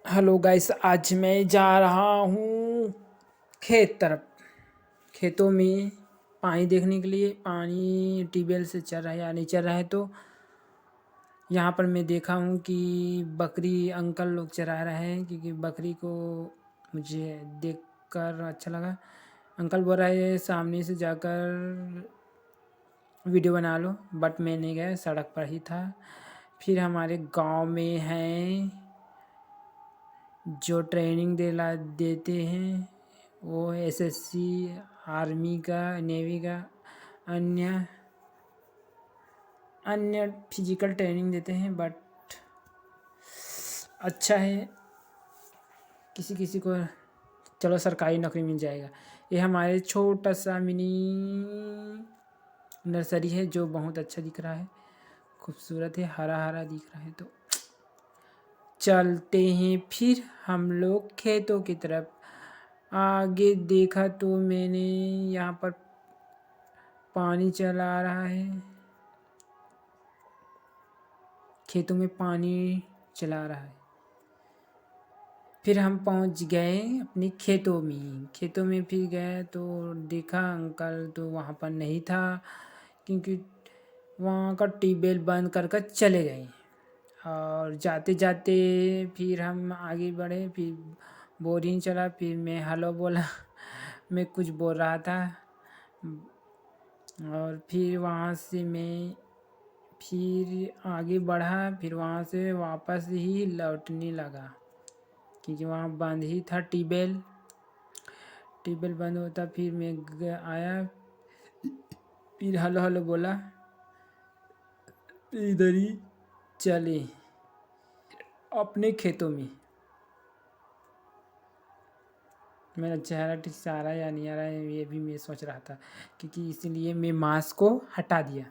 Hello guys, आज मैं जा रहा हूँ खेत तरफ। खेतों में पानी देखने के लिए। पानी ट्यूबवेल से चल रहा है या नहीं चल रहा है। तो यहाँ पर मैं देखा हूँ कि बकरी अंकल लोग चरा रहे हैं, क्योंकि बकरी को मुझे देखकर अच्छा लगा। अंकल बोल रहे हैं सामने से जाकर वीडियो बना लो, बट मैं नहीं गया, सड़क पर ही था। फिर हमारे गांव में हैं जो ट्रेनिंग देते हैं, वो एसएससी, आर्मी का, नेवी का, अन्य अन्य फिजिकल ट्रेनिंग देते हैं। बट अच्छा है, किसी किसी को चलो सरकारी नौकरी मिल जाएगा। ये हमारे छोटा सा मिनी नर्सरी है जो बहुत अच्छा दिख रहा है, खूबसूरत है, हरा हरा दिख रहा है। तो चलते हैं फिर हम लोग खेतों की तरफ। आगे देखा तो मैंने यहाँ पर पानी चला आ रहा है, खेतों में पानी चला रहा है। फिर हम पहुँच गए अपने खेतों में। खेतों में फिर गए तो देखा अंकल तो वहाँ पर नहीं था, क्योंकि वहाँ का ट्यूबवेल बंद कर कर चले गए। और जाते जाते फिर हम आगे बढ़े, फिर बोरिंग चला, फिर मैं हेलो बोला मैं कुछ बोल रहा था। और फिर वहाँ से मैं फिर आगे बढ़ा, फिर वहाँ से वापस ही लौटने लगा, क्योंकि वहाँ बंद ही था ट्यूबवेल। ट्यूबवेल बंद होता फिर मैं आया, फिर हेलो हेलो बोला, फिर इधर ही चले अपने खेतों में। मेरा चेहरा ठीक से आ रहा है या नहीं आ रहा है ये भी मैं सोच रहा था, क्योंकि इसीलिए मैं मास्क को हटा दिया।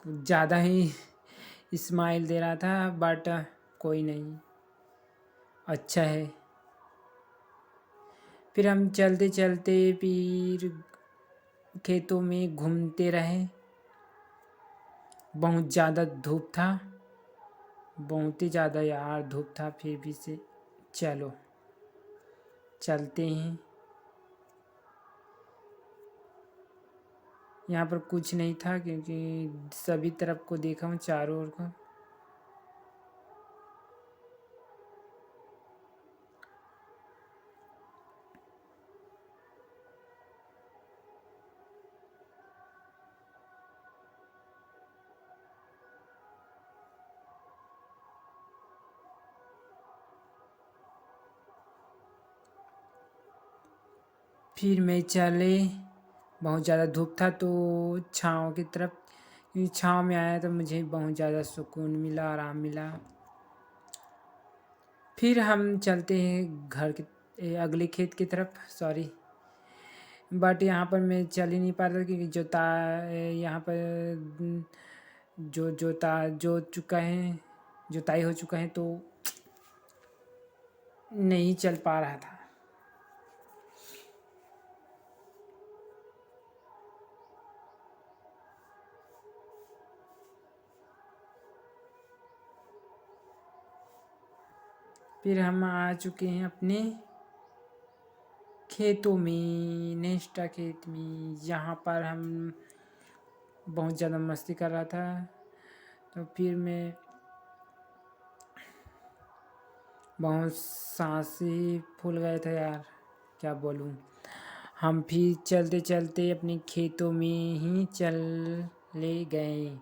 कुछ ज़्यादा ही स्माइल दे रहा था, बट कोई नहीं, अच्छा है। फिर हम चलते चलते फिर खेतों में घूमते रहे। बहुत ज़्यादा धूप था, बहुत ही ज़्यादा यार धूप था, फिर भी से चलो चलते हैं। यहाँ पर कुछ नहीं था, क्योंकि सभी तरफ को देखा हूँ, चारों ओर को। फिर मैं चले, बहुत ज़्यादा धूप था तो छाँव की तरफ, क्योंकि छाँव में आया तो मुझे बहुत ज़्यादा सुकून मिला, आराम मिला। फिर हम चलते हैं घर के अगले खेत की तरफ, सॉरी। बट यहाँ पर मैं चल ही नहीं पा रहा, क्योंकि यहाँ पर जोताई हो चुका है, तो नहीं चल पा रहा था। फिर हम आ चुके हैं अपने खेतों में, नेक्स्ट खेत में, जहाँ पर हम बहुत ज़्यादा मस्ती कर रहा था। तो फिर मैं बहुत सांस ही फूल गए थे यार, क्या बोलूँ। हम फिर चलते चलते अपने खेतों में ही चले गए।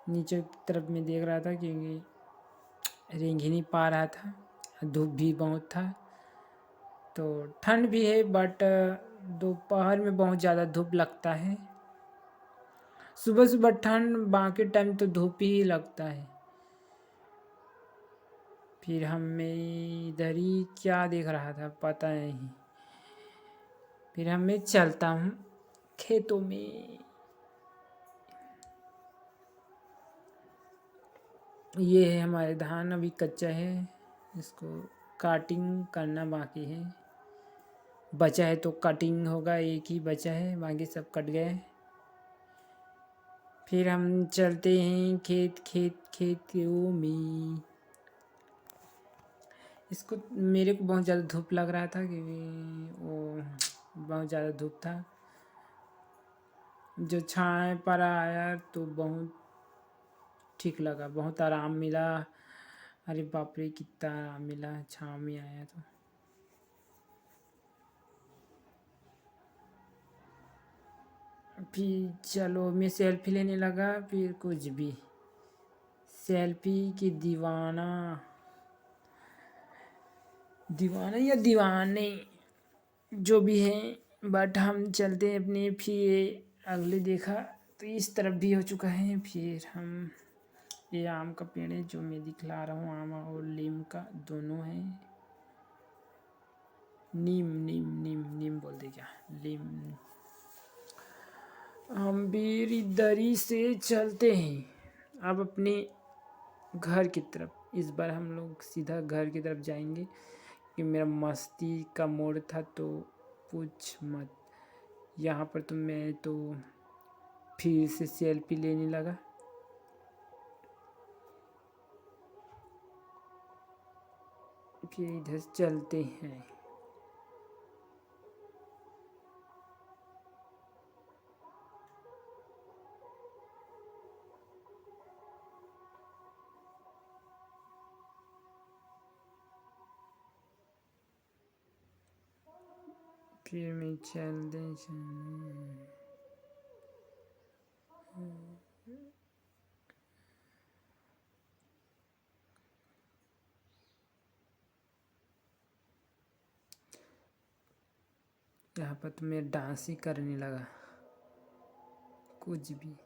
नीचे की तरफ मैं देख रहा था, क्योंकि रेंग ही नहीं पा रहा था, धूप भी बहुत था। तो ठंड भी है, बट दोपहर में बहुत ज़्यादा धूप लगता है। सुबह सुबह ठंड, बाकी टाइम तो धूप ही लगता है। फिर हमें इधर ही क्या देख रहा था पता नहीं। फिर हमें चलता हूँ खेतों में। ये है हमारे धान, अभी कच्चा है, इसको काटिंग करना बाकी है। बचा है तो कटिंग होगा, एक ही बचा है, बाकी सब कट गए। फिर हम चलते हैं खेतों में। इसको मेरे को बहुत ज़्यादा धूप लग रहा था कि वो बहुत ज़्यादा धूप था। जो छाए पर आया तो बहुत ठीक लगा, बहुत आराम मिला। अरे बाप रे कितना आराम मिला छाँव में आया तो। फिर चलो मैं सेल्फी लेने लगा, फिर कुछ भी सेल्फी की दीवाना या दीवाने जो भी है। बट हम चलते अपने, फिर अगले देखा तो इस तरफ भी हो चुका है। फिर हम ये आम का पेड़ है जो मैं दिखला रहा हूँ, आम और नीम का दोनों है। नीम बोलते क्या, नीम। हम भी इधर ही से चलते हैं अब अपने घर की तरफ। इस बार हम लोग सीधा घर की तरफ जाएंगे कि मेरा मस्ती का मोड़ था तो पूछ मत। यहाँ पर तो मैं तो फिर से सेल्फी लेने लगा। फिर इधर चलते हैं। फिर मैं चलते यहाँ पर तो मैं डांस ही करने लगा कुछ भी।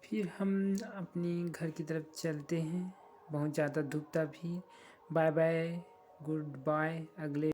फिर हम अपने घर की तरफ चलते हैं। बहुत ज़्यादा धूप था भी। बाय बाय, गुड बाय, अगले